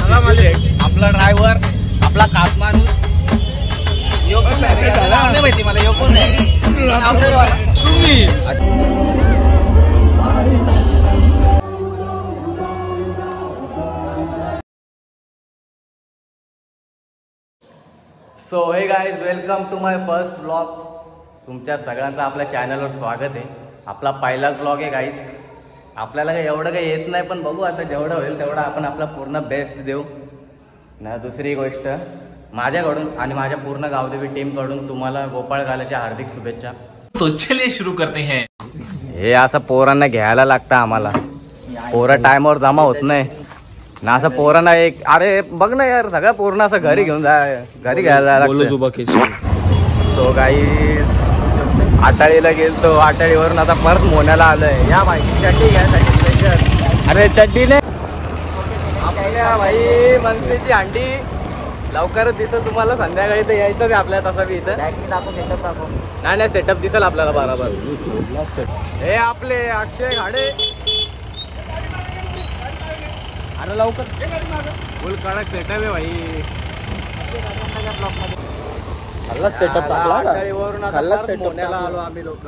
आपला ड्रायव्हर, आपला खास माणूस यो कोण आहे? नाव नाही माहिती मला, यो कोण आहे? नाव काय वाला? So hey guys, welcome to my first blog. तुमच्या सगळ्यांचं आपल्या चॅनलवर स्वागत आहे. आपला पहिलाच ब्लॉग आहे गाईज. आपल्याला काही एवढं काही येत नाही, पण बघू आता जेवढं होईल तेवढं आपण आपला पूर्ण बेस्ट देऊ ना. दुसरी गोष्ट, माझ्याकडून आणि माझ्या पूर्ण गावदेवी टीमकडून तुम्हाला गोपाळकाल्याच्या हार्दिक शुभेच्छा. तो चलिए शुरू करते हैं. हे असं पोरांना घ्यायला लागतं आम्हाला. पोरं टायमावर जमा होत नाही ना. असं पोरांना एक, अरे बघ ना यार, सगळं पूर्ण असं घरी घेऊन घरी घ्यायला लागतं. सो गाईज, आटाळीला गेलतो. आटाळीवरून आता परत मोन्याला आलोय. या भाई चड्डी घ्यायसाठी स्पेशल. अरे चड्डीने आपल्या भाई मंत्रीची अंडी लवकरच दिसेल तुम्हाला. संध्याकाळी तर यायचं आहे आपल्या. तसं बी इथं नाही सेटअप दिसेल आपल्याला बरोबर. हे आपले अक्षय घाडे, अरे लवकर फुल कडक सेटअप आहे भाई. मोन्याला आलो आम्ही लोक.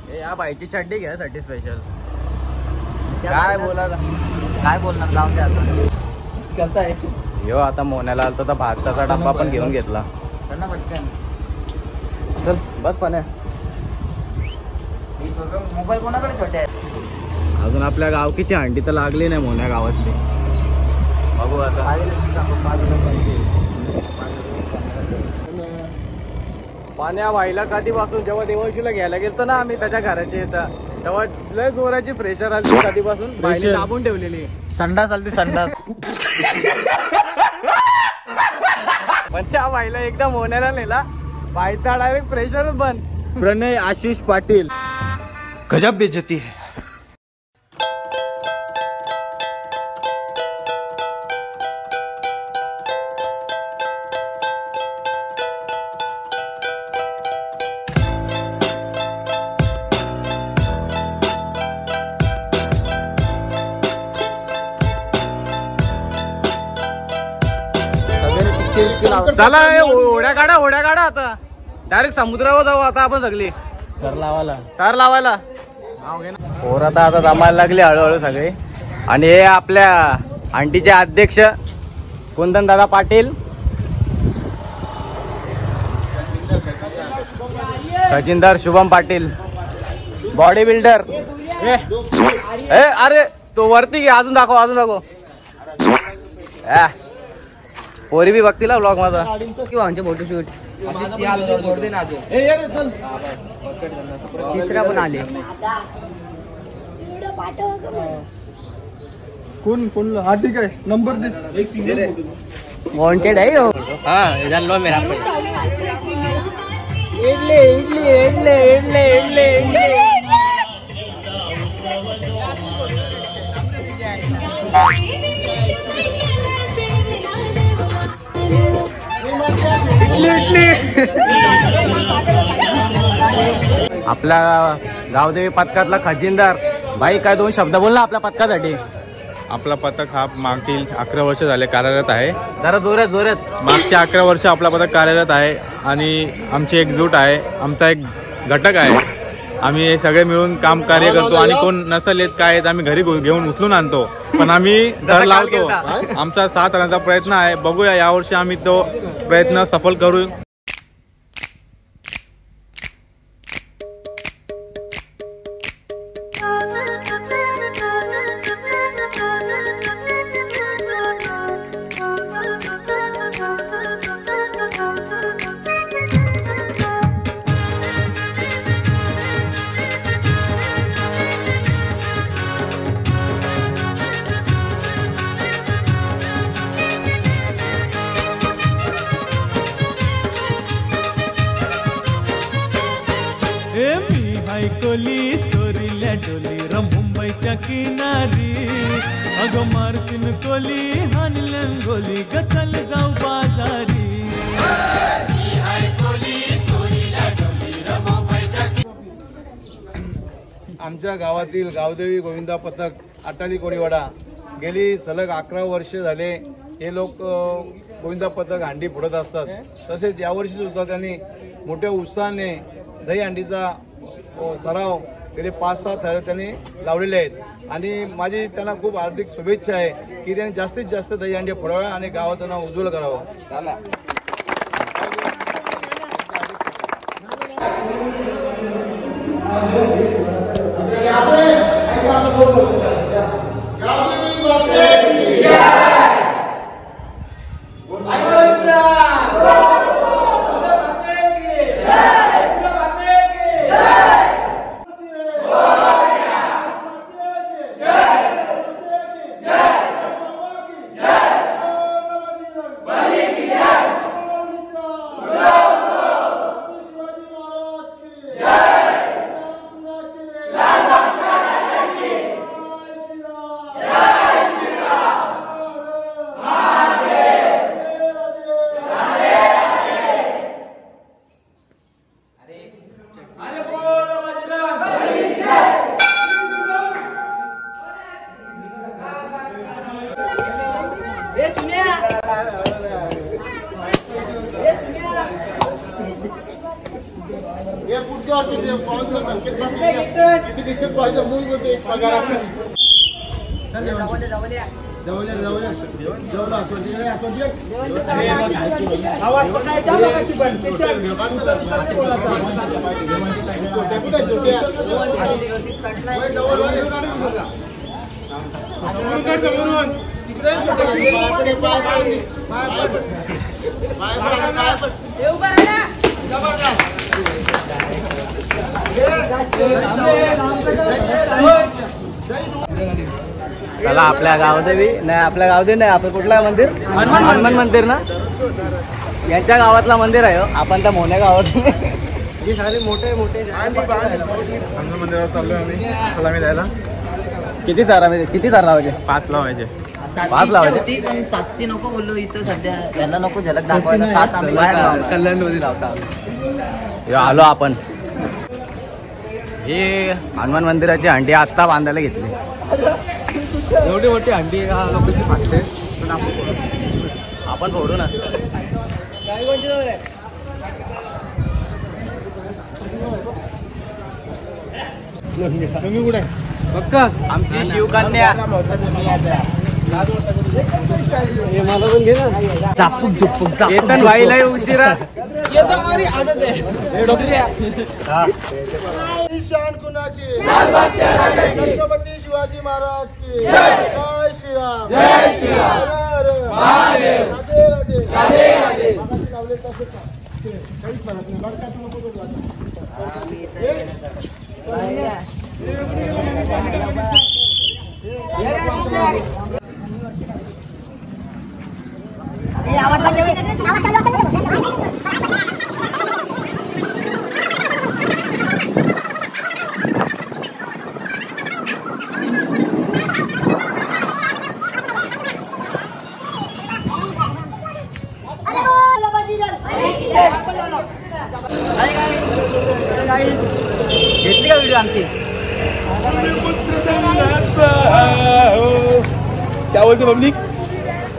हे या बाईची चड्डी घ्यायसाठी स्पेशल. काय बोलणार जाऊन द्या आता. यो आता मोन्याला आलतो तर भाताचा डब्बा पण घेऊन घेतला. चल बस पण मोबाईल कोणाकडे छोटे आहेत. अजून आपल्या गावकीची अंडी तर लागली नाही मोन्या गावातली. बघू आता. पाण्या व्हायला कधीपासून जेव्हा देवळशीला घ्यायला गेलतो ना आम्ही त्याच्या घराच्या इथं, तेव्हा लय जोराची प्रेशर आली. कधीपासून बाईने दाबून ठेवलेली. संडास आलती संडास. पण त्या बाईला एकदा मोन्याला नेला, बाईचा डायरेक्ट प्रेशरच बंद. प्रणय आशिष पाटील, गजब बेइज्जती है. चला ओढ्या काढा आता. डायरेक्ट समुद्रावर जाऊ आता आपण सगळी. कार लावायला पोर आता जमायला लागले हळूहळू सगळे. आणि हे आपल्या आंटीचे अध्यक्ष कुंदन दादा पाटील, सचिनदार शुभम पाटील, बॉडी बिल्डर. अरे तो वरती घे, अजून दाखव. पोरी बी बघतील ब्लॉग माझा. किंवा आमचे फोटोशूट तिसरा पण आले. कोण हा ठीक आहे, नंबर दे. वॉन्टेड आहे हो. मेरा इडली. आपल्या गावदेवी पथकातला खजिनदार भाई, काय दोन शब्द बोल ना आपल्या पथकासाठी. आपला पथक हा मागील 11 वर्ष झाले कार्यरत आहे. जरा जोरात. मागचे 11 वर्ष आपला पथक कार्यरत आहे आणि आमची एकजूट आहे. आमचा एक घटक आहे. आम्ही हे सगळे मिळून काम कार्य करतो आणि कोण नसल येत काय आम्ही घरी घेऊन उचलून आणतो, पण आम्ही घर लावतो. आमचा 7 आण्याचा प्रयत्न आहे. बघूया यावर्षी आम्ही तो प्रयत्न सफल करू. कोली सोरील्या डोली मुंबईच्या किनारी. अगं मारतीन कोली हानल्यान गोली गचल जाऊ बाजारी. आमच्या गावातील गावदेवी गोविंदा पथक आटाळी कोळीवाडा गेली सलग 11 वर्ष झाले हे लोक गोविंदा पथक हंडी फोडत असतात. तसेच यावर्षी सुद्धा त्यांनी मोठ्या उत्साहाने दही हंडीचा सराव गेले 5-6 थर त्यांनी लावलेले आहेत आणि माझी त्यांना खूप हार्दिक शुभेच्छा आहे की त्यांनी जास्तीत जास्त दही हंडी फोडाव्या आणि गावाचं नाव उज्ज्वल करावं. चला आपल्या गावात बी नाही, आपल्या गावात नाही, आपण कुठलं मंदिर हनुमान मंदिर ना, यांच्या गावातला मंदिर आहे. आपण त्या मोठ्या गावात सारे मोठे मोठे मंदिरावर चाललोय आम्ही सलामी द्यायला. किती तार लावायचे? 5 लावायचे. 5 लावायचे. पण 7 नको बोललो इथं सध्या, त्यांना नको झलक दाखवायला. 7 आम्ही बाहेर लावणार. कल्याणमध्ये लावता. आलो आपण. हे हनुमान मंदिराची हंडी आत्ता बांधायला घेतली. एवढी मोठी हंडी का लोकांची फाटते, पण आपण फोडू ना. तुम्ही कुठे? बघ आमची शिवकन्या चेतन भाई लय उशिरा. शान कुणाची? छत्रपती शिवाजी महाराज की जय श्रीराम. जय श्रीराम. राधे राधे. राधे राधे. लावले तसं काहीच फरक नाही. बरं का तुला घेतली का व्हिडिओ आमची? क्या बोलते पब्लिक?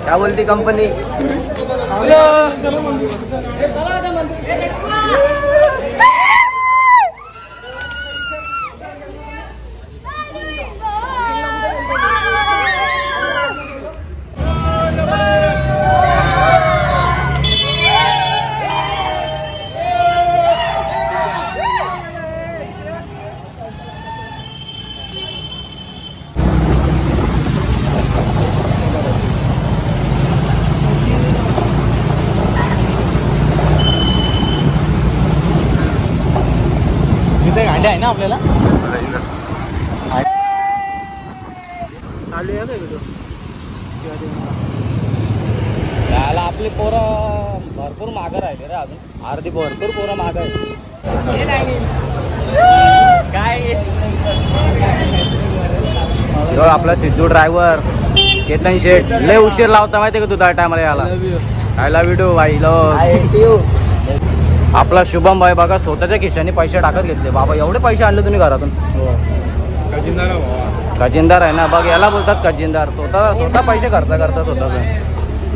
क्या बोलती कंपनी? गाड्या आहे ना आपल्याला. त्याला आपली पोरं भरपूर मागं राहिले रे, अजून अर्धी भरपूर पोरं मागं आहे. काय आपला सिद्धू ड्रायव्हर चेतन शेठ लय उशीर लावता माहिती का तू त्या टायमाला याला. खायला व्हिडिओ भाई लो. आपला शुभम भाई बघा स्वतःच्या खिशाने पैसे टाकत घेतले. बाबा एवढे पैसे आणले तुम्ही घरातून? खजिनदार आहे ना बघ, याला बोलतात खजिनदार. स्वतः पैसे खर्च करतात स्वतःच.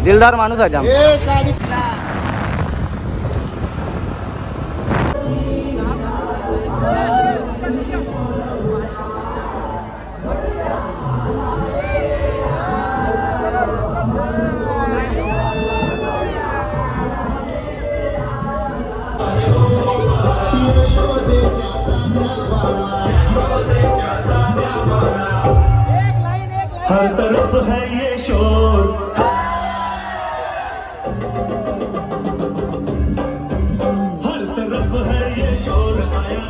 दिलदार माणूस आहे जाम. हर तरफ है ये शोर, हर तरफ है ये शोर आया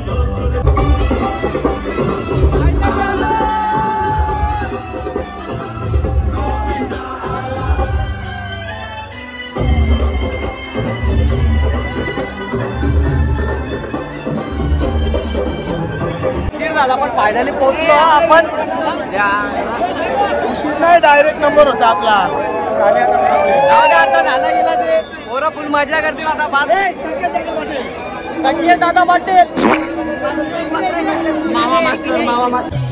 झाला पण फायनली पोहोचलो आपण. नाही डायरेक्ट नंबर होता आपला. आता झाला गेला ते पोरं फुल मजा करतील आता. संकेत दादा पाटील मामा मास्टर.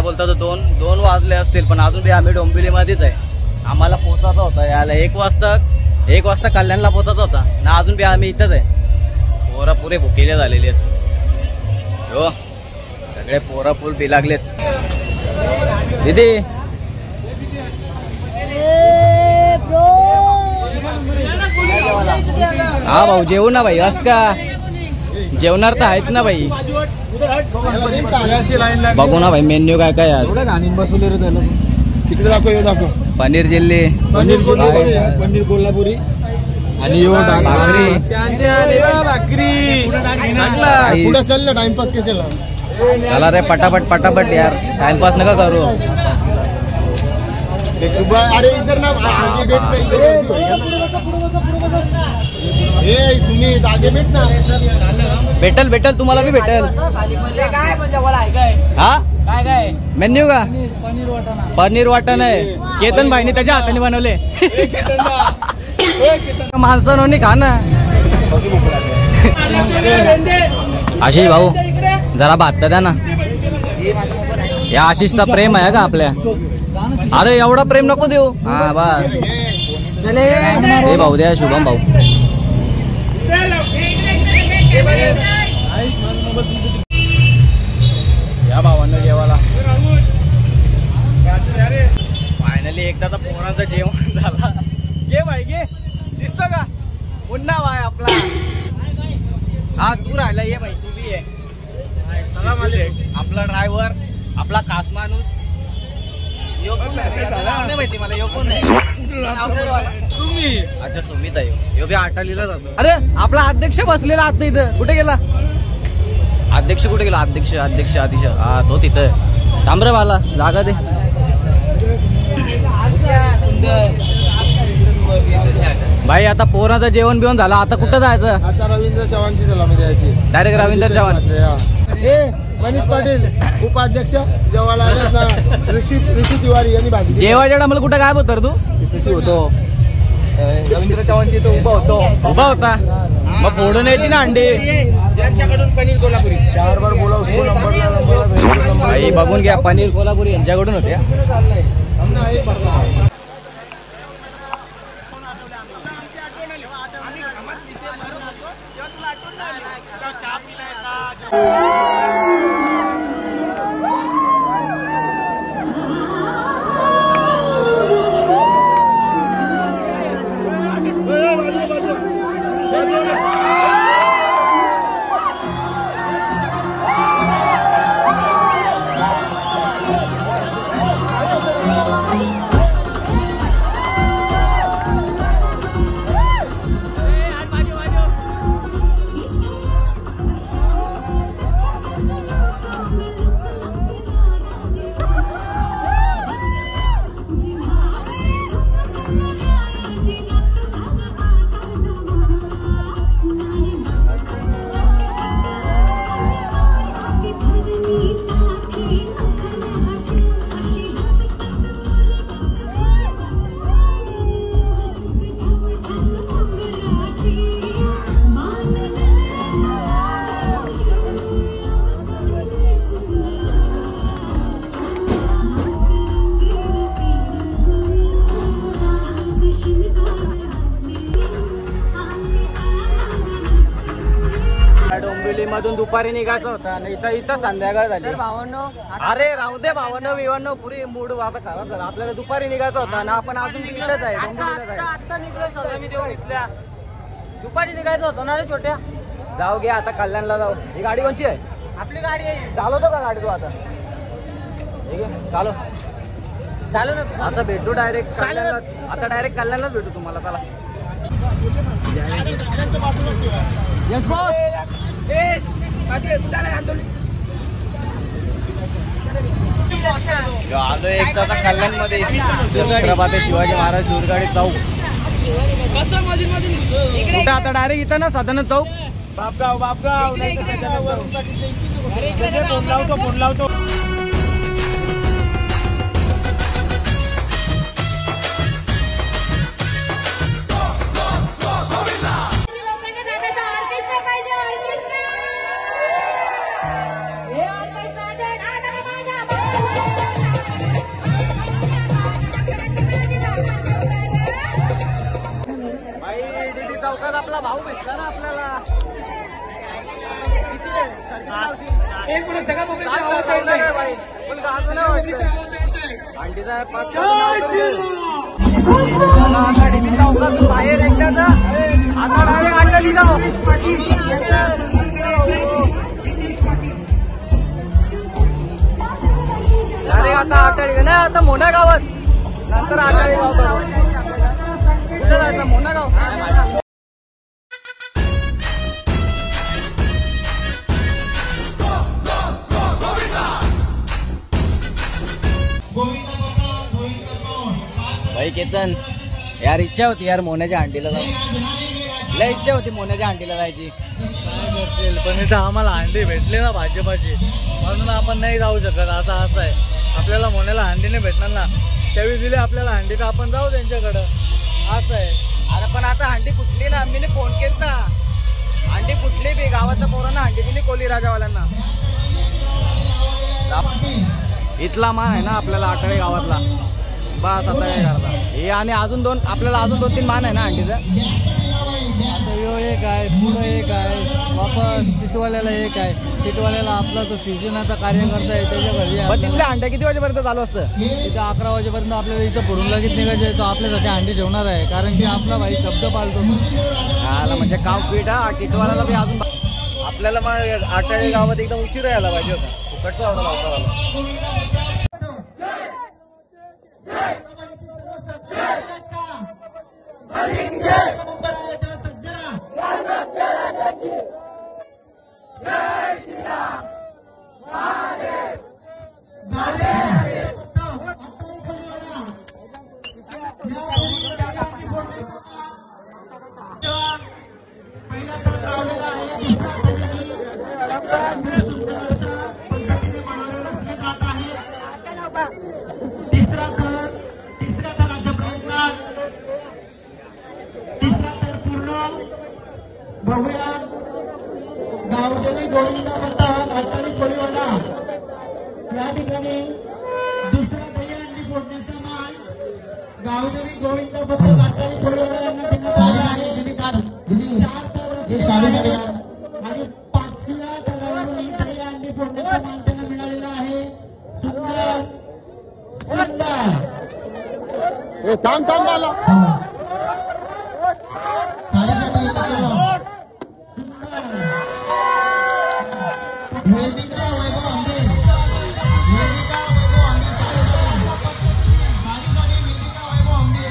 बोलता तर दोन वाजले असतील, पण अजून बी आम्ही डोंबिवलीमध्येच आहे. आम्हाला पोचायचा होता यायला 1 वाजता कल्याणला पोचायचा होता ना. अजून बी आम्ही इथंच आहे. पोरं पुरे भुकेले झालेले आहेत. हो सगळे पोरं फुल बी लागलेत. दीदी हा भाऊ जेवू ना भाई. असं का जेवणार तर आहेच ना भाई. बघू ना भाई मेन्यू काय काय आज. तिकडे दाखव. पनीर चिल्ली, पनीर कोल्हापुरी आणि भाकरी. पुढे चल ना, टाइमपास केला. चला रे पटापट यार, टाइमपास नका करू. अरे इधर ना आगे तुम्ही आगे भेट ना. भेटल तुम्हाला बी भेटल. हा काय मेन्यू का? पनीर वाटण आहे. केतन भाईने त्याच्या हाताने बनवले. माणसांनी खा ना. आशिष भाऊ जरा भात द्या ना. या आशिषचा प्रेम आहे का आपल्या? अरे एवढा प्रेम नको देऊ. हा बस हे भाऊ द्या. शुभम भाऊ या भावांना जेवायला. फायनली एकदा तर पोरांचं जेवण झाला. घे भाई घे. दिसतो का पुन्हा भाई आपला. हा तू राहिला ये भाई. तू बी ये. आपला ड्रायव्हर, आपला खास माणूस. नाही माहिती मला. यो कोण आहे? अच्छा सुमित आहे. यो बी आटालीला जातो. अरे आपला अध्यक्ष बसलेला आता इथं. कुठे गेला अध्यक्ष? कुठे गेला अध्यक्ष? अध्यक्ष आदिश हा तो तिथं. थांब रे मला जागा दे. भाई आता पोराचं जेवण बिवण झालं. आता कुठं जायचं? आता रवींद्र चव्हाणची सलामी द्यायची. डायरेक्ट रवींद्र चव्हाण. मनीष पाटील उपाध्यक्ष जेवायला आलेत ना. ऋषी तिवारी यांनी भाजी. जेवायच्या टायमाला कुठं काय होतं तू? होतो रवींद्र चव्हाणची तो उभा होता. मग फोडून यायची ना अंडी. यांच्याकडून पनीर कोल्हापुरी 4 बार बोला उसको नंबर. भाई बघून घ्या पनीर कोल्हापुरी यांच्याकडून होत्या. मधून दुपारी निघायचं होता आणि इथं संध्याकाळ झाली. अरे राहू दे भावांनो विवांनो, पुरी मूड आता खराब झाला. आपल्याला दुपारी निघायचं होता ना, आपण अजून तिकडेच आहे. आता निघलो सगळं मी देऊन घेतल्या. दुपारी निघायचं होतं ना रे छोट्या. जाऊ घ्या आता कल्याणला जाऊ. ही गाडी कोणची आहे? आपली गाडी आहे. चालवतो का गाडी तू आता? ठीक आहे चालव. चालू ना आता भेटू डायरेक्ट कल्याणला. आता डायरेक्ट कल्याणलाच भेटू तुम्हाला. चला यस बॉस. आलो एक आता कल्याण मध्ये छत्रपती शिवाजी महाराज दूरगाडीत जाऊ. कुठे आता डायरेक्ट इथं ना साधनच जाऊ. बापगाव फोन लावतो. चौकात आपला भाऊ भेटला ना आपल्याला. अंडीचा 5 चौकात बाहेर एकट्याचा. आता डायरेक्ट अंडा दिला. डायरेक्ट आता आटाळी नाही, आता मोना गावात नंतर आटाळी गाव. कुठे जायचं? मोना गाव. भाई केतन यार, इच्छा होती यार मोन्याच्या हंडीला जाऊ. लय इच्छा होती मोन्याच्या हंडीला जायची. पण इथं आम्हाला हंडी भेटले ना भाजपाची, म्हणून आपण नाही जाऊ शकत. आता असं आहे, आपल्याला मोन्याला हंडी नाही भेटणार ना. त्यावेळी दिले आपल्याला हंडी तर आपण जाऊ त्यांच्याकडं. असं आहे. अरे पण आता हंडी फुटली ना. मी फोन केलता, हंडी फुटली बी. गावातल्या पोरांना हंडी दिली कोली राजावाल्यांना. इथला मान आहे ना आपल्याला आटाळे गावातला. बस आता काय करता हे. आणि अजून आपल्याला अजून 2-3 मान आहे ना हंडीचं. आता यो एक आहे, पुढं एक आहे, वापस टिटवाल्याला एक आहे. टिटवाल्याला आपला तो शिवसेनाचा कार्यकर्ता आहे त्याच्या घरी. पण तिथल्या हंड्या किती वाजेपर्यंत चालू असतं? इथं 11 वाजेपर्यंत आपल्याला इथं पुढून लगेच निघायचं आहे. तो आपल्यासाठी हंडी ठेवणार आहे, कारण की आपला भाई शब्द पाळतो. आला म्हणजे काव पीठ हा. टिटवाल्याला बी अजून आपल्याला मग आटाळे गावात एकदम उशीर यायला पाहिजे होता. फुकटचा ऑर्डर लावता. तिसरा थराच्या प्रयत्नात तिसरा थर पूर्ण भव्या गावदेवी गोविंदा पथक अट्टाळी कोळीवाडा या ठिकाणी दुसरा दहीहंडी फोडण्याचा मान गावदेवी गोविंदा पथक अट्टाळी कोळीवाडा यांना देण्यात आले आहे. 4 थर आणि 5व्या थरावरून ही दहीहंडी फोडण्याचा मान त्यांना मिळालेला आहे. सुंदर थांब झाला. वेदिका वैभव आंबे, वेदिका वैभव आंबे, वेदिका वैभव आंबे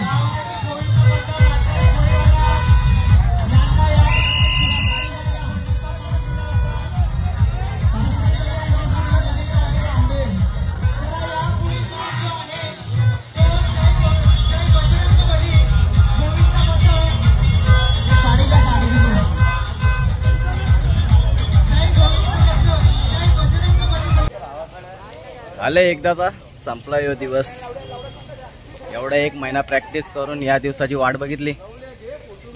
आले एकदाचा संपला यो दिवस. एवढा 1 महिना प्रॅक्टिस करून या दिवसाची वाट बघितली.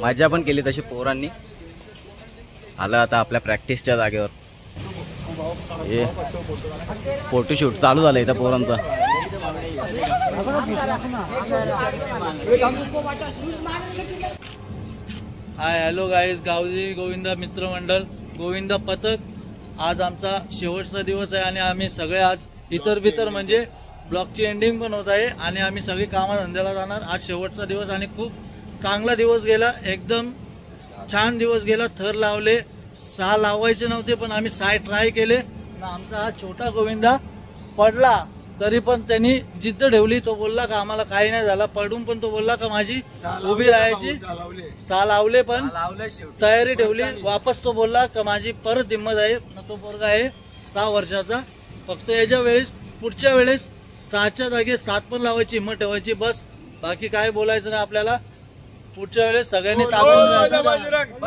मजा पण केली तशी पोरांनी. आलं आता आपल्या प्रॅक्टिसच्या जागेवर. हे फोटोशूट चालू झालं इथं पोरांचा. Hi hello guys, Gavdevi Govinda मित्रमंडळ गोविंदा पथक आज आमचा शेवटचा दिवस आहे आणि आम्ही सगळे आज इतर म्हणजे ब्लॉगची एंडिंग पण होत आहे आणि आम्ही सगळे कामाधंद्याला जाणार. आज शेवटचा दिवस आणि खूप चांगला दिवस गेला, एकदम छान दिवस गेला. थर लावले, 6 लावायचे नव्हते पण आम्ही 6 ट्राय केले. आमचा हा छोटा गोविंदा पडला तरी पण त्यांनी जिद्द ठेवली. तो बोलला का आम्हाला काही नाही झाला, पडून पण तो बोलला का माझी उभी राहायची. 6 लावले पण तयारी ठेवली. वापस तो बोलला का माझी परत हिंमत आहे. तो पोरगा आहे 6 वर्षाचा. फक्त याच्या वेळेस पुढच्या वेळेस 6च्या जागी 7 पण लावायची हिंमत ठेवायची बस. बाकी काय बोलायचं नाही आपल्याला. पुढच्या वेळेस सगळ्यांनी ताकद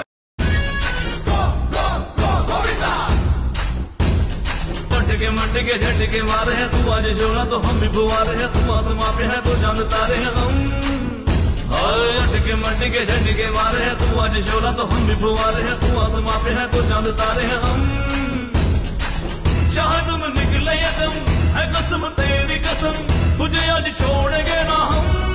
मटके झटके मारे हैं तू आज जोड़ा तो हम भी बुआरे हैं तू आसमां पे है तो चांद तारे हैं हम. अटके मटके झटके मारे हैं तू आज जोड़ा तो हम भी बुआरे हैं तू आसमां पे है तो चांद तारे हैं हम. चाहे तुम निकले यदम है कसम तेरी कसम तुझे आज छोड़ेंगे ना हम.